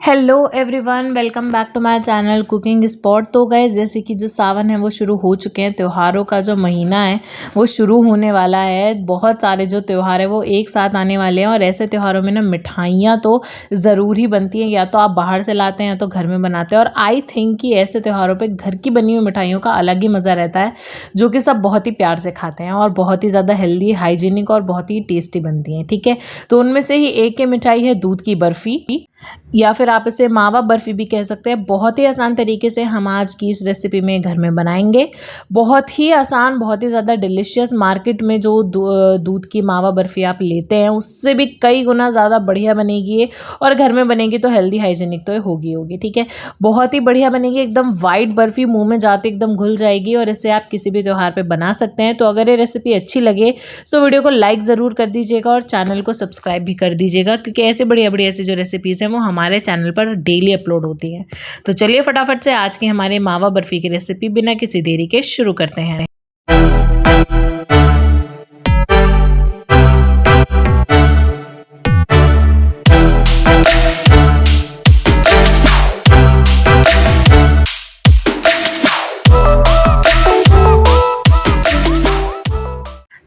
Hello everyone, welcome back to my channel cooking spot. तो guys, जैसे कि जो सावन है वो शुरू हो चुके हैं। त्योहारों का जो महीना है वो शुरू होने वाला है। बहुत सारे जो त्यौहार है वो एक साथ आने वाले हैं और ऐसे त्योहारों में ना मिठाइयाँ तो ज़रूर ही बनती हैं। या तो आप बाहर से लाते हैं या तो घर में बनाते हैं। और आई थिंक कि ऐसे त्योहारों पे घर की बनी हुई मिठाइयों का अलग ही मज़ा रहता है, जो कि सब बहुत ही प्यार से खाते हैं और बहुत ही ज़्यादा हेल्दी, हाइजीनिक और बहुत ही टेस्टी बनती हैं। ठीक है, तो उनमें से ही एक ये मिठाई है दूध की बर्फ़ी, या फिर आप इसे मावा बर्फ़ी भी कह सकते हैं। बहुत ही आसान तरीके से हम आज की इस रेसिपी में घर में बनाएंगे। बहुत ही आसान, बहुत ही ज़्यादा डिलीशियस। मार्केट में जो दूध की मावा बर्फ़ी आप लेते हैं उससे भी कई गुना ज़्यादा बढ़िया बनेगी ये, और घर में बनेगी तो हेल्दी हाइजीनिक तो होगी होगी। ठीक है, बहुत ही बढ़िया बनेगी। एकदम वाइट बर्फ़ी मुँह में जाते एकदम घुल जाएगी और इसे आप किसी भी त्योहार पे बना सकते हैं। तो अगर ये रेसिपी अच्छी लगे तो वीडियो को लाइक ज़रूर कर दीजिएगा और चैनल को सब्सक्राइब भी कर दीजिएगा, क्योंकि ऐसे बढ़िया बढ़िया ऐसी जो रेसिपीज़ हैं वो हमारे चैनल पर डेली अपलोड होती हैं। तो चलिए फटाफट से आज की हमारे मावा बर्फ़ी की रेसिपी बिना किसी देरी के शुरू करते हैं।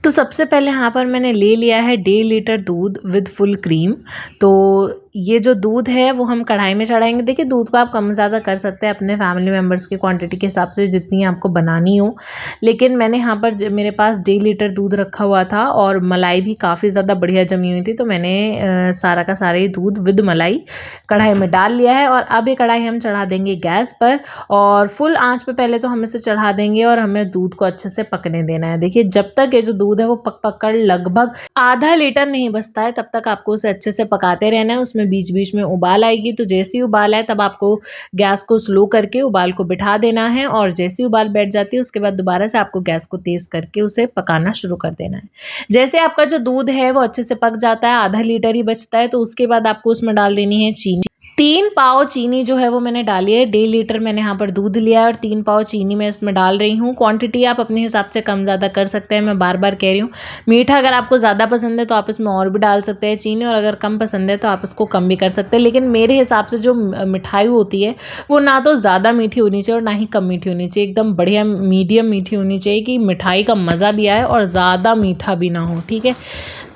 तो सबसे पहले यहाँ पर मैंने ले लिया है 1.5 लीटर दूध विद फुल क्रीम। तो ये जो दूध है वो हम कढ़ाई में चढ़ाएंगे। देखिए, दूध को आप कम ज़्यादा कर सकते हैं अपने फैमिली मेम्बर्स की क्वांटिटी के हिसाब से, जितनी आपको बनानी हो। लेकिन मैंने यहाँ पर मेरे पास 1.5 लीटर दूध रखा हुआ था और मलाई भी काफ़ी ज़्यादा बढ़िया जमी हुई थी, तो मैंने सारा का सारा ही दूध विद मलाई कढ़ाई में डाल लिया है। और अब ये कढ़ाई हम चढ़ा देंगे गैस पर और फुल आँच पे पहले तो हम इसे चढ़ा देंगे और हमें दूध को अच्छे से पकने देना है। देखिए, जब तक ये जो दूध है वो पक कर लगभग आधा लीटर नहीं बचता है तब तक आपको उसे अच्छे से पकाते रहना है। उसमें बीच बीच में उबाल आएगी, तो जैसे ही उबाल आए तब आपको गैस को स्लो करके उबाल को बिठा देना है, और जैसे ही उबाल बैठ जाती है उसके बाद दोबारा से आपको गैस को तेज करके उसे पकाना शुरू कर देना है। जैसे आपका जो दूध है वो अच्छे से पक जाता है, आधा लीटर ही बचता है, तो उसके बाद आपको उसमें डाल देनी है चीनी। 3 पाव चीनी जो है वो मैंने डाली है। 1.5 लीटर मैंने यहाँ पर दूध लिया है और 3 पाव चीनी मैं इसमें डाल रही हूँ। क्वांटिटी आप अपने हिसाब से कम ज़्यादा कर सकते हैं। मैं बार बार कह रही हूँ, मीठा अगर आपको ज़्यादा पसंद है तो आप इसमें और भी डाल सकते हैं चीनी, और अगर कम पसंद है तो आप इसको कम भी कर सकते हैं। लेकिन मेरे हिसाब से जो मिठाई होती है वो ना तो ज़्यादा मीठी होनी चाहिए और ना ही कम मीठी होनी चाहिए। एकदम बढ़िया मीडियम मीठी होनी चाहिए कि मिठाई का मज़ा भी आए और ज़्यादा मीठा भी ना हो। ठीक है,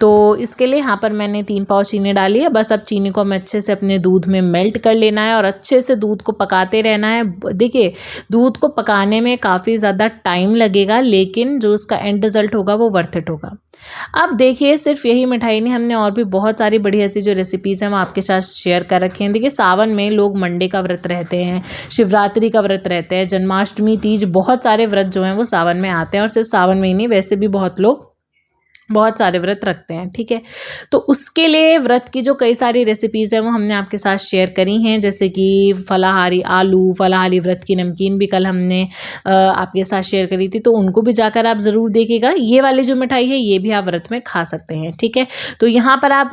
तो इसके लिए यहाँ पर मैंने 3 पाव चीनी डाली है। बस अब चीनी को हमें अच्छे से अपने दूध में मेल्ट कर लेना है और अच्छे से दूध को पकाते रहना है। देखिए, दूध को पकाने में काफ़ी ज़्यादा टाइम लगेगा, लेकिन जो उसका एंड रिज़ल्ट होगा वो वर्थ इट होगा। अब देखिए, सिर्फ यही मिठाई नहीं, हमने और भी बहुत सारी बढ़िया सी जो रेसिपीज़ हैं वो आपके साथ शेयर कर रखे हैं। देखिए, सावन में लोग मंडे का व्रत रहते हैं, शिवरात्रि का व्रत रहते हैं, जन्माष्टमी, तीज, बहुत सारे व्रत जो हैं वो सावन में आते हैं। और सिर्फ सावन में ही नहीं, वैसे भी बहुत लोग बहुत सारे व्रत रखते हैं। ठीक है, तो उसके लिए व्रत की जो कई सारी रेसिपीज़ हैं वो हमने आपके साथ शेयर करी हैं, जैसे कि फलाहारी आलू, फलाहारी व्रत की नमकीन भी कल हमने आपके साथ शेयर करी थी, तो उनको भी जाकर आप ज़रूर देखिएगा। ये वाली जो मिठाई है ये भी आप व्रत में खा सकते हैं। ठीक है, तो यहाँ पर आप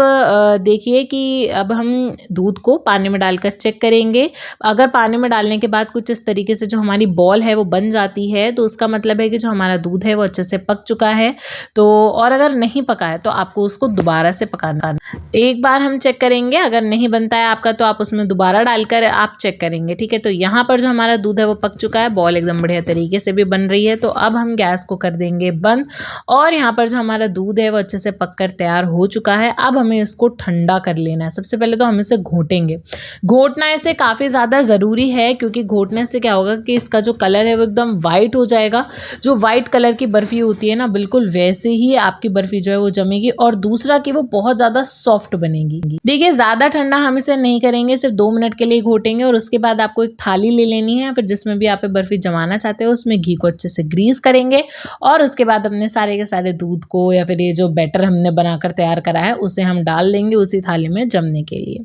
देखिए कि अब हम दूध को पानी में डालकर चेक करेंगे। अगर पानी में डालने के बाद कुछ इस तरीके से जो हमारी बॉल है वो बन जाती है, तो उसका मतलब है कि जो हमारा दूध है वो अच्छे से पक चुका है। तो और अगर नहीं पका है तो आपको उसको दोबारा से पकाना। एक बार हम चेक करेंगे, अगर नहीं बनता है आपका तो आप उसमें दोबारा डालकर आप चेक करेंगे। ठीक है, तो यहाँ पर जो हमारा दूध है वो पक चुका है, बॉल एकदम बढ़िया तरीके से भी बन रही है। तो अब हम गैस को कर देंगे बंद, और यहाँ पर जो हमारा दूध है वो अच्छे से पककर तैयार हो चुका है। अब हमें इसको ठंडा कर लेना है। सबसे पहले तो हम इसे घोटेंगे। घोटना इसे काफ़ी ज़्यादा ज़रूरी है, क्योंकि घोटने से क्या होगा कि इसका जो कलर है वो एकदम वाइट हो जाएगा। जो वाइट कलर की बर्फ़ी होती है ना, बिल्कुल वैसे ही आपकी बर्फ़ी जो है वो जमेगी, और दूसरा कि वो बहुत ज़्यादा सॉफ्ट बनेगी। देखिए, ज़्यादा ठंडा हम इसे नहीं करेंगे, सिर्फ 2 मिनट के लिए घोटेंगे। और उसके बाद आपको एक थाली ले लेनी है, फिर जिसमें भी आप बर्फ़ी जमाना चाहते हो उसमें घी को अच्छे से ग्रीस करेंगे, और उसके बाद अपने सारे के सारे दूध को या फिर ये जो बैटर हमने बनाकर तैयार करा है उसे हम डाल देंगे उसी थाली में जमने के लिए।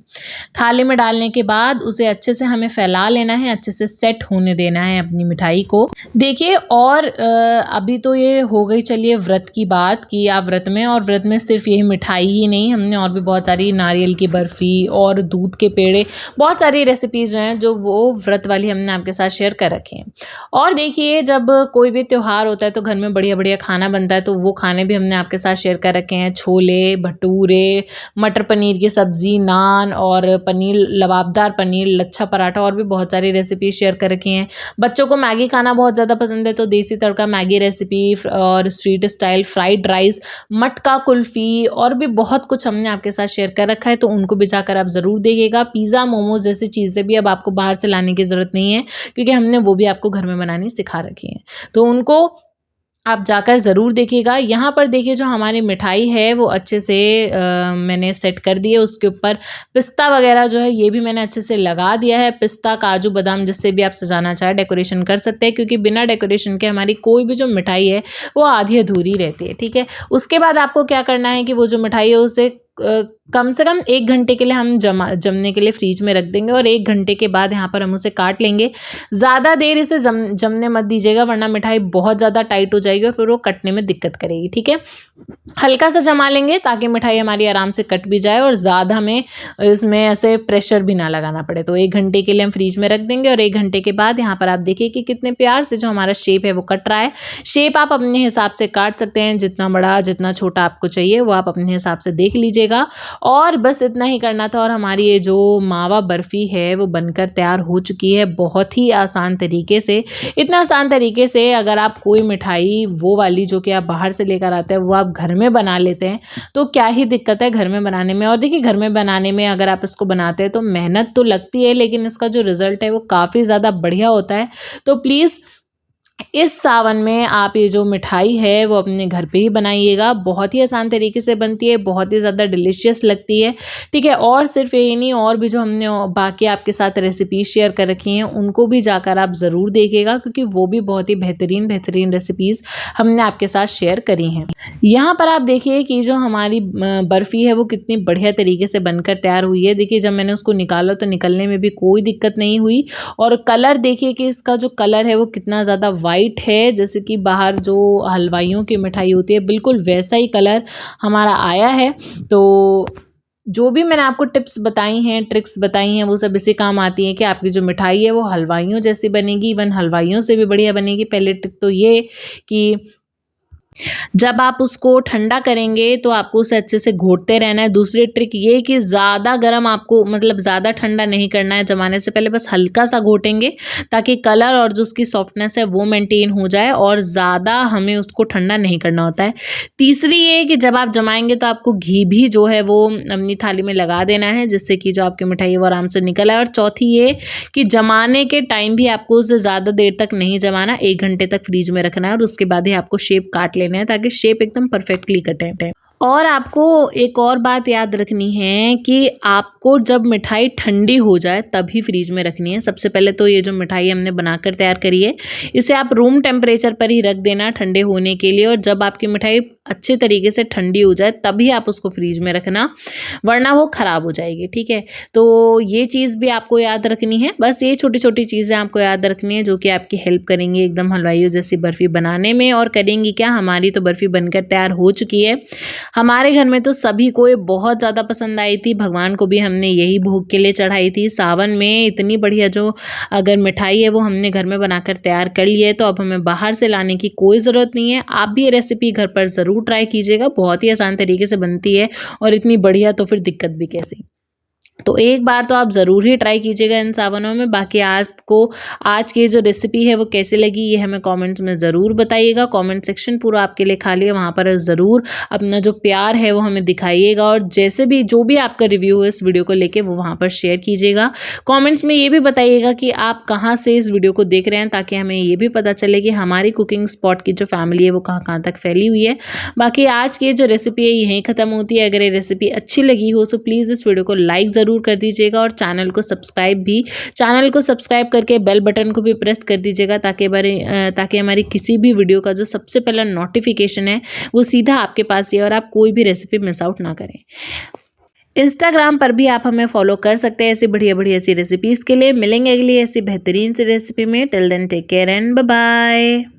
थाली में डालने के बाद उसे अच्छे से हमें फैला लेना है, अच्छे से सेट होने देना है अपनी मिठाई को। देखिए, और अभी तो ये हो गई, चलिए व्रत की बात, कि किया व्रत में, और व्रत में सिर्फ यही मिठाई ही नहीं, हमने और भी बहुत सारी नारियल की बर्फ़ी और दूध के पेड़े, बहुत सारी रेसिपीज़ हैं जो वो व्रत वाली हमने आपके साथ शेयर कर रखी हैं। और देखिए, जब कोई भी त्योहार होता है तो घर में बढ़िया-बढ़िया खाना बनता है, तो वो खाने भी हमने आपके साथ शेयर कर रखे हैं। छोले, भटूरे, मटर पनीर की सब्ज़ी, नान और पनीर, लबाबदार पनीर, लच्छा पराठा, और भी बहुत सारी रेसिपी शेयर कर रखी हैं। बच्चों को मैगी खाना बहुत ज़्यादा पसंद है, तो देसी तड़का मैगी रेसिपी और स्ट्रीट स्टाइल फ्राइड राइस, मटका कुल्फ़ी, और भी बहुत कुछ हमने आपके साथ शेयर कर रखा है, तो उनको भी जाकर आप ज़रूर देखिएगा। पिज़्ज़ा, मोमोज़ जैसी चीज़ें भी अब आपको बाहर से लाने की ज़रूरत नहीं है, क्योंकि हमने वो भी आपको घर में बनानी सिखा रखी है। तो उनको आप जाकर ज़रूर देखिएगा। यहाँ पर देखिए, जो हमारी मिठाई है वो अच्छे से मैंने सेट कर दी है। उसके ऊपर पिस्ता वगैरह जो है ये भी मैंने अच्छे से लगा दिया है। पिस्ता, काजू, बादाम, जिससे भी आप सजाना चाहें डेकोरेशन कर सकते हैं, क्योंकि बिना डेकोरेशन के हमारी कोई भी जो मिठाई है वो आधी अधूरी रहती है, ठीक है। उसके बाद आपको क्या करना है कि वो जो मिठाई है उसे कम से कम 1 घंटे के लिए हम जमने के लिए फ्रीज में रख देंगे, और 1 घंटे के बाद यहाँ पर हम उसे काट लेंगे। ज़्यादा देर इसे जमने मत दीजिएगा, वरना मिठाई बहुत ज़्यादा टाइट हो जाएगी और फिर वो कटने में दिक्कत करेगी, ठीक है। हल्का सा जमा लेंगे ताकि मिठाई हमारी आराम से कट भी जाए और ज़्यादा हमें इसमें ऐसे प्रेशर भी ना लगाना पड़े। तो 1 घंटे के लिए हम फ्रीज में रख देंगे, और 1 घंटे के बाद यहाँ पर आप देखिए कि कितने प्यार से जो हमारा शेप है वो कट रहा है। शेप आप अपने हिसाब से काट सकते हैं, जितना बड़ा जितना छोटा आपको चाहिए वो आप अपने हिसाब से देख लीजिएगा। और बस इतना ही करना था, और हमारी ये जो मावा बर्फ़ी है वो बनकर तैयार हो चुकी है बहुत ही आसान तरीके से। इतना आसान तरीके से अगर आप कोई मिठाई वो वाली जो कि आप बाहर से लेकर आते हैं वो आप घर में बना लेते हैं, तो क्या ही दिक्कत है घर में बनाने में। और देखिए, घर में बनाने में अगर आप इसको बनाते हैं तो मेहनत तो लगती है, लेकिन इसका जो रिज़ल्ट है वो काफ़ी ज़्यादा बढ़िया होता है। तो प्लीज़ इस सावन में आप ये जो मिठाई है वो अपने घर पे ही बनाइएगा। बहुत ही आसान तरीके से बनती है, बहुत ही ज़्यादा डिलीशियस लगती है, ठीक है। और सिर्फ यही नहीं, और भी जो हमने बाकी आपके साथ रेसिपीज़ शेयर कर रखी हैं उनको भी जाकर आप ज़रूर देखिएगा, क्योंकि वो भी बहुत ही बेहतरीन बेहतरीन रेसिपीज़ हमने आपके साथ शेयर करी हैं। यहाँ पर आप देखिए कि जो हमारी बर्फ़ी है वो कितनी बढ़िया तरीके से बनकर तैयार हुई है। देखिए, जब मैंने उसको निकाला तो निकलने में भी कोई दिक्कत नहीं हुई, और कलर देखिए कि इसका जो कलर है वो कितना ज़्यादा वाइट है, जैसे कि बाहर जो हलवाइयों की मिठाई होती है बिल्कुल वैसा ही कलर हमारा आया है। तो जो भी मैंने आपको टिप्स बताई हैं, ट्रिक्स बताई हैं, वो सब इसी काम आती हैं कि आपकी जो मिठाई है वो हलवाइयों जैसी बनेगी, इवन हलवाइयों से भी बढ़िया बनेगी। पहले ट्रिक तो ये कि जब आप उसको ठंडा करेंगे तो आपको उसे अच्छे से घोटते रहना है। दूसरी ट्रिक ये कि ज़्यादा गर्म आपको, मतलब ज़्यादा ठंडा नहीं करना है जमाने से पहले, बस हल्का सा घोटेंगे ताकि कलर और जो उसकी सॉफ्टनेस है वो मेंटेन हो जाए, और ज़्यादा हमें उसको ठंडा नहीं करना होता है। तीसरी ये कि जब आप जमाएंगे तो आपको घी भी जो है वो अपनी थाली में लगा देना है, जिससे कि जो आपकी मिठाई है वो आराम से निकल आए। और चौथी ये कि जमाने के टाइम भी आपको उसे ज़्यादा देर तक नहीं जमाना, 1 घंटे तक फ्रीज में रखना है, और उसके बाद ही आपको शेप काट लेना है ताकि शेप एकदम परफेक्टली कटे। और आपको एक और बात याद रखनी है कि आपको जब मिठाई ठंडी हो जाए तभी फ्रीज में रखनी है। सबसे पहले तो ये जो मिठाई हमने बनाकर तैयार करी है इसे आप रूम टेम्परेचर पर ही रख देना ठंडे होने के लिए, और जब आपकी मिठाई अच्छे तरीके से ठंडी हो जाए तभी आप उसको फ्रीज में रखना, वरना वो ख़राब हो जाएगी, ठीक है। तो ये चीज़ भी आपको याद रखनी है। बस ये छोटी छोटी चीज़ें आपको याद रखनी है जो कि आपकी हेल्प करेंगी एकदम हलवाइयों जैसी बर्फ़ी बनाने में। और करेंगी क्या, हमारी तो बर्फ़ी बनकर तैयार हो चुकी है। हमारे घर में तो सभी को ये बहुत ज़्यादा पसंद आई थी, भगवान को भी हमने यही भोग के लिए चढ़ाई थी। सावन में इतनी बढ़िया जो अगर मिठाई है वो हमने घर में बनाकर तैयार कर ली है, तो अब हमें बाहर से लाने की कोई ज़रूरत नहीं है। आप भी ये रेसिपी घर पर ज़रूर ट्राई कीजिएगा, बहुत ही आसान तरीके से बनती है, और इतनी बढ़िया तो फिर दिक्कत भी कैसी। तो एक बार तो आप ज़रूर ही ट्राई कीजिएगा इन सावनों में। बाकी आपको आज की जो रेसिपी है वो कैसे लगी ये हमें कमेंट्स में ज़रूर बताइएगा। कमेंट सेक्शन पूरा आपके लिए खाली है, वहाँ पर ज़रूर अपना जो प्यार है वो हमें दिखाइएगा, और जैसे भी जो भी आपका रिव्यू है इस वीडियो को लेके वो वहाँ पर शेयर कीजिएगा। कमेंट्स में ये भी बताइएगा कि आप कहाँ से इस वीडियो को देख रहे हैं, ताकि हमें ये भी पता चले कि हमारी कुकिंग स्पॉट की जो फैमिली है वो कहाँ कहाँ तक फैली हुई है। बाकी आज की जो रेसिपी है यहीं ख़त्म होती है। अगर ये रेसिपी अच्छी लगी हो तो प्लीज़ इस वीडियो को लाइक ज़रूर कर दीजिएगा, और चैनल को सब्सक्राइब करके बेल बटन को भी प्रेस कर दीजिएगा, ताकि हमारी किसी भी वीडियो का जो सबसे पहला नोटिफिकेशन है वो सीधा आपके पास ही, और आप कोई भी रेसिपी मिस आउट ना करें। इंस्टाग्राम पर भी आप हमें फॉलो कर सकते हैं ऐसी बढ़िया बढ़िया ऐसी रेसिपीज़ के लिए। मिलेंगे अगली ऐसी बेहतरीन सी रेसिपी में। Till then take care and bye bye.